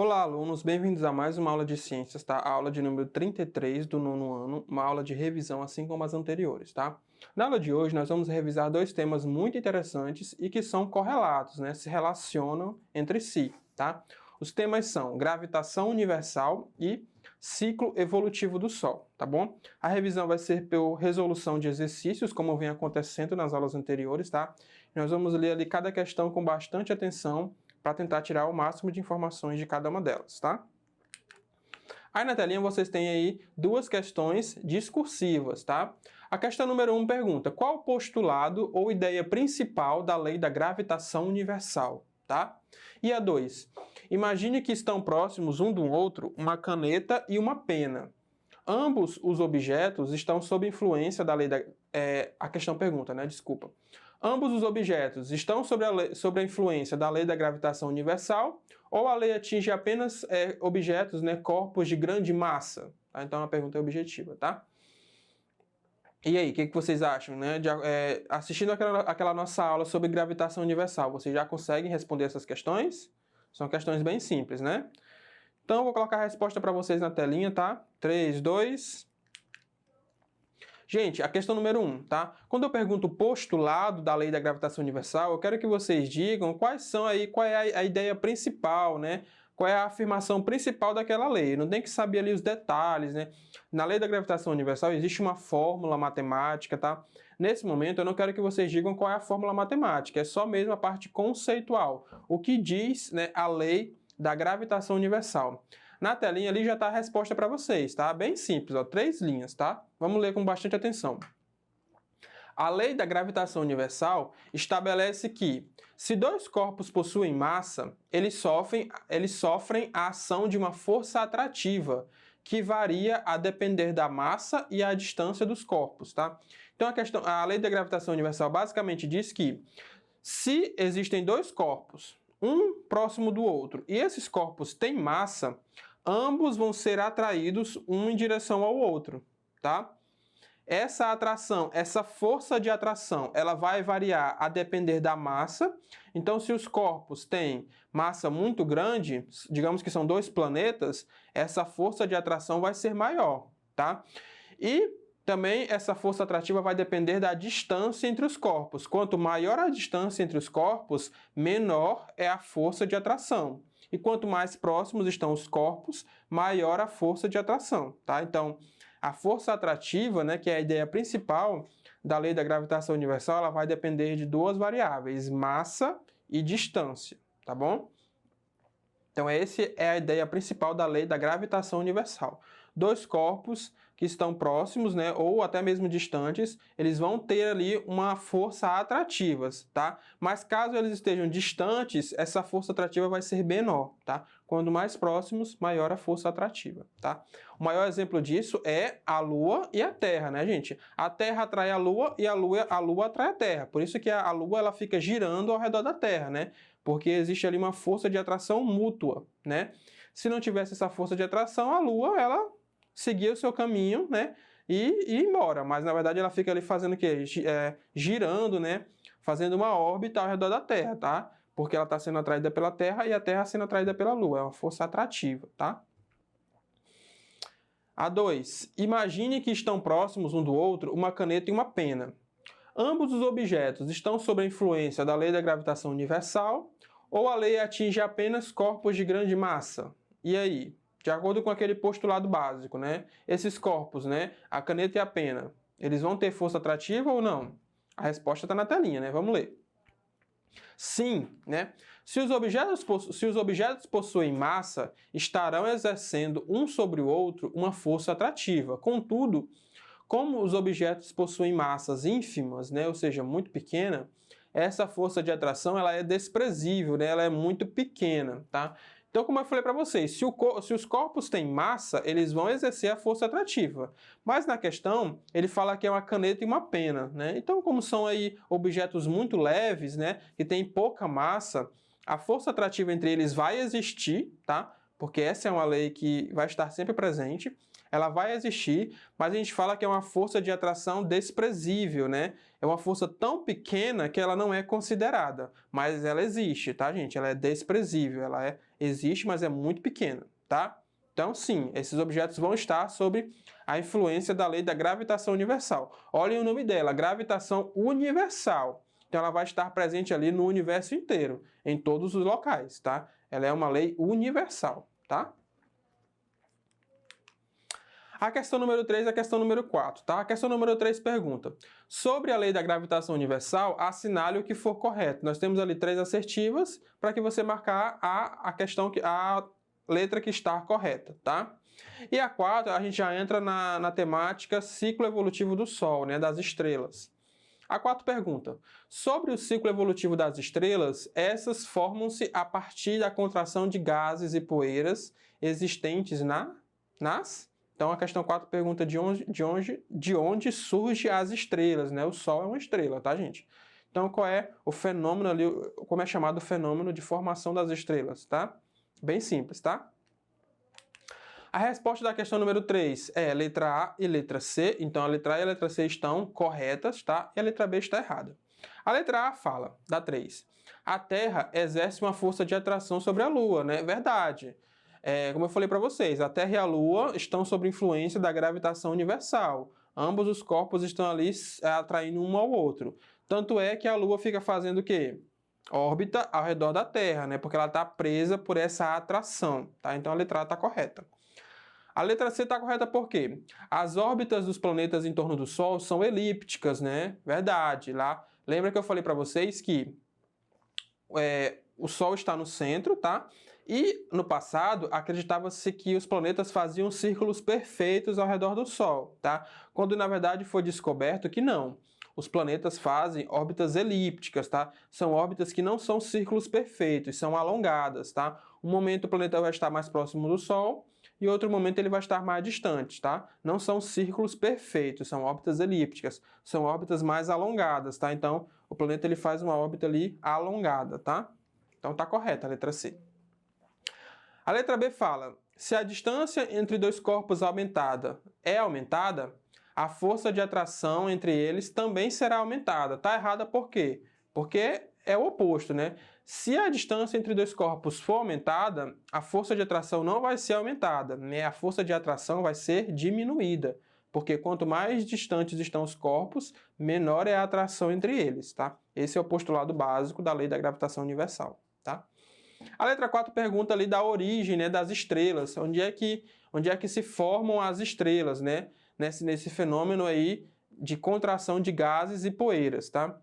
Olá, alunos, bem-vindos a mais uma aula de ciências, tá? A aula de número 33 do nono ano, uma aula de revisão assim como as anteriores, tá? Na aula de hoje nós vamos revisar dois temas muito interessantes e que são correlatos, né? Se relacionam entre si, tá? Os temas são gravitação universal e ciclo evolutivo do Sol, tá bom? A revisão vai ser por resolução de exercícios, como vem acontecendo nas aulas anteriores, tá? Nós vamos ler ali cada questão com bastante atenção, para tentar tirar o máximo de informações de cada uma delas, tá? Aí na telinha vocês têm aí duas questões discursivas, tá? A questão número 1 pergunta: qual o postulado ou ideia principal da lei da gravitação universal, tá? E a 2: imagine que estão próximos um do outro uma caneta e uma pena. Ambos os objetos estão sob influência da lei da... a questão pergunta, né? Desculpa. Ambos os objetos estão sobre a influência da lei da gravitação universal ou a lei atinge apenas objetos, né, corpos de grande massa? Tá? Então a pergunta é objetiva, tá? E aí, o que vocês acham, né? Assistindo aquela nossa aula sobre gravitação universal, vocês já conseguem responder essas questões? São questões bem simples, né? Então eu vou colocar a resposta para vocês na telinha, tá? 3, 2... Gente, a questão número 1, tá? Quando eu pergunto o postulado da lei da gravitação universal, eu quero que vocês digam qual é a ideia principal, né? Qual é a afirmação principal daquela lei. Não tem que saber ali os detalhes, né? Na lei da gravitação universal existe uma fórmula matemática, tá? Nesse momento eu não quero que vocês digam qual é a fórmula matemática, é só mesmo a parte conceitual. O que diz, né, a lei da gravitação universal. Na telinha ali já está a resposta para vocês, tá? Bem simples, ó, 3 linhas, tá? Vamos ler com bastante atenção. A lei da gravitação universal estabelece que, se dois corpos possuem massa, eles sofrem a ação de uma força atrativa, que varia a depender da massa e a distância dos corpos, tá? Então a lei da gravitação universal basicamente diz que, se existem dois corpos, um próximo do outro, e esses corpos têm massa, ambos vão ser atraídos um em direção ao outro, tá? Essa atração, essa força de atração, ela vai variar a depender da massa. Então, se os corpos têm massa muito grande, digamos que são dois planetas, essa força de atração vai ser maior, tá? E também essa força atrativa vai depender da distância entre os corpos. Quanto maior a distância entre os corpos, menor é a força de atração. E quanto mais próximos estão os corpos, maior a força de atração, tá? Então, a força atrativa, né, que é a ideia principal da lei da gravitação universal, ela vai depender de duas variáveis, massa e distância, tá bom? Então, essa é a ideia principal da lei da gravitação universal. Dois corpos que estão próximos, né, ou até mesmo distantes, eles vão ter ali uma força atrativa, tá? Mas caso eles estejam distantes, essa força atrativa vai ser menor, tá? Quando mais próximos, maior a força atrativa, tá? O maior exemplo disso é a Lua e a Terra, né, gente? A Terra atrai a Lua e a Lua atrai a Terra. Por isso que a Lua ela fica girando ao redor da Terra, né? Porque existe ali uma força de atração mútua, né? Se não tivesse essa força de atração, a Lua, ela seguia o seu caminho, né? E ia embora. Mas, na verdade, ela fica ali fazendo o quê? Girando, né? Fazendo uma órbita ao redor da Terra, tá? Porque ela está sendo atraída pela Terra e a Terra sendo atraída pela Lua. É uma força atrativa, tá? A 2. Imagine que estão próximos um do outro uma caneta e uma pena. Ambos os objetos estão sob a influência da lei da gravitação universal ou a lei atinge apenas corpos de grande massa? E aí? De acordo com aquele postulado básico, né? Esses corpos, né? A caneta e a pena, eles vão ter força atrativa ou não? A resposta está na telinha, né? Vamos ler. Sim, né? Se os objetos possuem massa, estarão exercendo um sobre o outro uma força atrativa. Contudo, como os objetos possuem massas ínfimas, né, ou seja, muito pequena, essa força de atração ela é desprezível, né, ela é muito pequena, tá? Então, como eu falei para vocês, se os corpos têm massa, eles vão exercer a força atrativa. Mas na questão, ele fala que é uma caneta e uma pena, né? Então, como são aí objetos muito leves, né, que têm pouca massa, a força atrativa entre eles vai existir, tá? Porque essa é uma lei que vai estar sempre presente. ela vai existir, mas a gente fala que é uma força de atração desprezível, né? É uma força tão pequena que ela não é considerada, mas ela existe, tá, gente? Ela é desprezível, existe, mas é muito pequena, tá? Então, sim, esses objetos vão estar sob a influência da lei da gravitação universal. Olhem o nome dela, gravitação universal. Então, ela vai estar presente ali no universo inteiro, em todos os locais, tá? Ela é uma lei universal, tá? A questão número 3 e a questão número 4, tá? A questão número 3 pergunta: sobre a lei da gravitação universal, assinale o que for correto. Nós temos ali 3 assertivas para que você marcar a letra que está correta, tá? E a 4, a gente já entra na temática ciclo evolutivo do Sol, né, das estrelas. A 4 pergunta: sobre o ciclo evolutivo das estrelas, essas formam-se a partir da contração de gases e poeiras existentes nas... Então a questão 4 pergunta de onde surgem as estrelas, né? O Sol é uma estrela, tá, gente? Então qual é o fenômeno ali, como é chamado o fenômeno de formação das estrelas, tá? Bem simples, tá? A resposta da questão número 3 é letra A e letra C. Então, a letra A e a letra C estão corretas, tá? E a letra B está errada. A letra A fala, da 3, a Terra exerce uma força de atração sobre a Lua, né? Verdade. Como eu falei para vocês, a Terra e a Lua estão sob influência da gravitação universal. Ambos os corpos estão ali atraindo um ao outro. Tanto é que a Lua fica fazendo o quê? Órbita ao redor da Terra, né? Porque ela está presa por essa atração, tá? Então, a letra A está correta. A letra C está correta por quê? As órbitas dos planetas em torno do Sol são elípticas, né? Verdade. Lembra que eu falei para vocês que o Sol está no centro, tá? E no passado acreditava-se que os planetas faziam círculos perfeitos ao redor do Sol, tá? Quando na verdade foi descoberto que não. Os planetas fazem órbitas elípticas, tá? São órbitas que não são círculos perfeitos, são alongadas, tá? Um momento o planeta vai estar mais próximo do Sol e outro momento ele vai estar mais distante, tá? Não são círculos perfeitos, são órbitas elípticas, são órbitas mais alongadas, tá? Então, o planeta ele faz uma órbita ali alongada, tá? Então, tá correta a letra C. A letra B fala: se a distância entre dois corpos é aumentada, a força de atração entre eles também será aumentada. Tá errada por quê? Porque é o oposto, né? Se a distância entre dois corpos for aumentada, a força de atração não vai ser aumentada, né? A força de atração vai ser diminuída, porque quanto mais distantes estão os corpos, menor é a atração entre eles, tá? Esse é o postulado básico da lei da gravitação universal, tá? A letra 4 pergunta ali da origem, né, das estrelas, onde é que se formam as estrelas, né? Nesse fenômeno aí de contração de gases e poeiras, tá?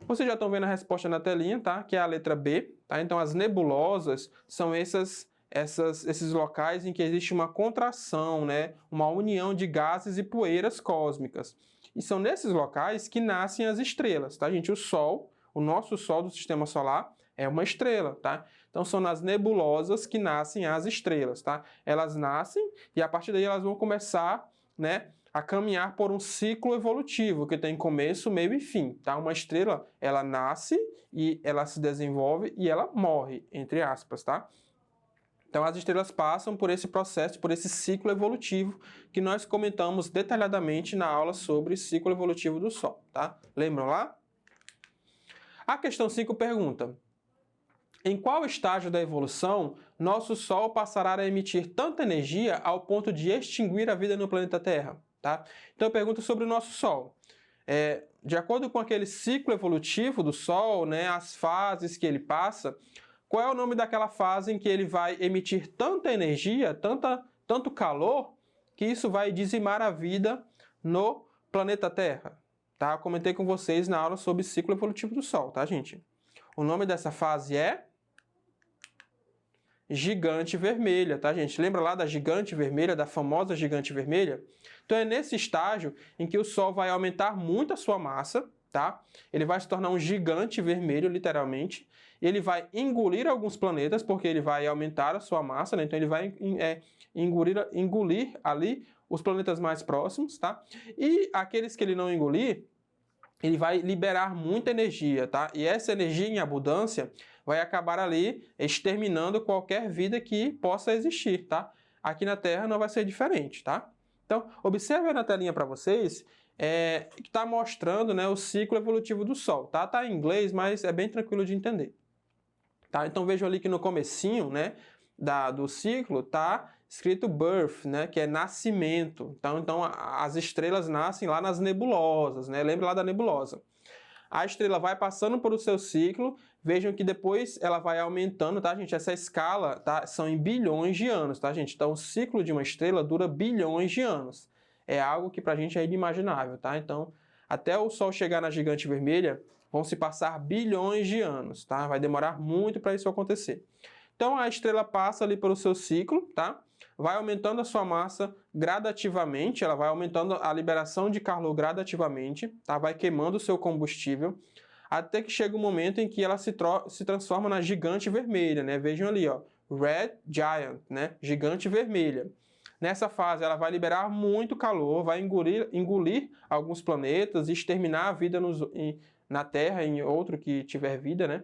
Vocês já estão vendo a resposta na telinha, tá? Que é a letra B, tá? Então, as nebulosas são esses locais em que existe uma contração, né? Uma união de gases e poeiras cósmicas. E são nesses locais que nascem as estrelas, tá, gente? O Sol, o nosso Sol do Sistema Solar, é uma estrela, tá? Então, são nas nebulosas que nascem as estrelas, tá? Elas nascem e, a partir daí, elas vão começar, né, a caminhar por um ciclo evolutivo que tem começo, meio e fim, tá? Uma estrela, ela nasce e ela se desenvolve e ela morre, entre aspas, tá? Então, as estrelas passam por esse processo, por esse ciclo evolutivo que nós comentamos detalhadamente na aula sobre ciclo evolutivo do Sol, tá? Lembram lá? A questão 5 pergunta: em qual estágio da evolução nosso Sol passará a emitir tanta energia ao ponto de extinguir a vida no planeta Terra? Tá? Então eu pergunto sobre o nosso Sol. De acordo com aquele ciclo evolutivo do Sol, né, as fases que ele passa, qual é o nome daquela fase em que ele vai emitir tanta energia, tanto calor, que isso vai dizimar a vida no planeta Terra? Tá? Eu comentei com vocês na aula sobre ciclo evolutivo do Sol, tá, gente? O nome dessa fase é gigante vermelha, tá, gente? Lembra lá da gigante vermelha, da famosa gigante vermelha? Então é nesse estágio em que o Sol vai aumentar muito a sua massa, tá? Ele vai se tornar um gigante vermelho, literalmente. Ele vai engolir alguns planetas, porque ele vai aumentar a sua massa, né? Então ele vai engolir ali os planetas mais próximos, tá? E aqueles que ele não engolir, ele vai liberar muita energia, tá? E essa energia em abundância vai acabar ali exterminando qualquer vida que possa existir, tá? Aqui na Terra não vai ser diferente, tá? Então, observe na telinha para vocês, que está mostrando, né, o ciclo evolutivo do Sol. Tá em inglês, mas é bem tranquilo de entender. Tá? Então, vejam ali que no comecinho, né, do ciclo está escrito birth, né, que é nascimento. Então, as estrelas nascem lá nas nebulosas, né? Lembra lá da nebulosa. A estrela vai passando por o seu ciclo, vejam que depois ela vai aumentando, tá, gente? Essa escala, tá, são em bilhões de anos, tá, gente? Então, o ciclo de uma estrela dura bilhões de anos. É algo que pra gente é inimaginável, tá? Então, até o Sol chegar na gigante vermelha, vão se passar bilhões de anos, tá? Vai demorar muito para isso acontecer. Então, a estrela passa ali pelo seu ciclo, tá? Vai aumentando a sua massa gradativamente, ela vai aumentando a liberação de calor gradativamente, tá? Vai queimando o seu combustível, até que chega um momento em que ela se transforma na gigante vermelha, né? Vejam ali, ó, Red Giant, né? Gigante vermelha. Nessa fase, ela vai liberar muito calor, vai engolir alguns planetas e exterminar a vida na Terra, em outro que tiver vida, né?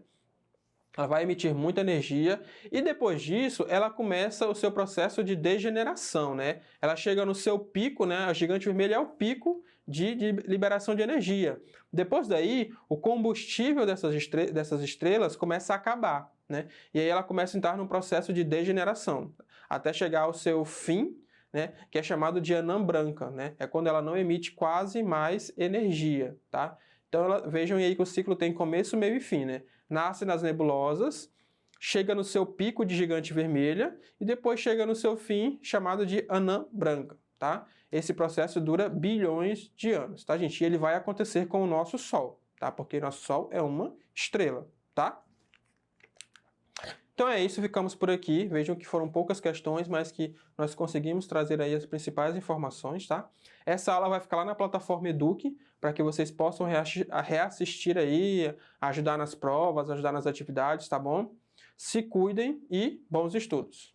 Ela vai emitir muita energia e depois disso ela começa o seu processo de degeneração, né? Ela chega no seu pico, né? A gigante vermelha é o pico de liberação de energia. Depois daí, o combustível dessas estrelas começa a acabar, né? E aí ela começa a entrar num processo de degeneração, até chegar ao seu fim, né? Que é chamado de anã branca, né? É quando ela não emite quase mais energia, tá? Então vejam aí que o ciclo tem começo, meio e fim, né? Nasce nas nebulosas, chega no seu pico de gigante vermelha e depois chega no seu fim, chamado de anã branca, tá? Esse processo dura bilhões de anos, tá, gente? E ele vai acontecer com o nosso Sol, tá? Porque nosso Sol é uma estrela, tá? Então é isso, ficamos por aqui. Vejam que foram poucas questões, mas que nós conseguimos trazer aí as principais informações, tá? Essa aula vai ficar lá na plataforma Eduque, para que vocês possam reassistir aí, ajudar nas provas, ajudar nas atividades, tá bom? Se cuidem e bons estudos!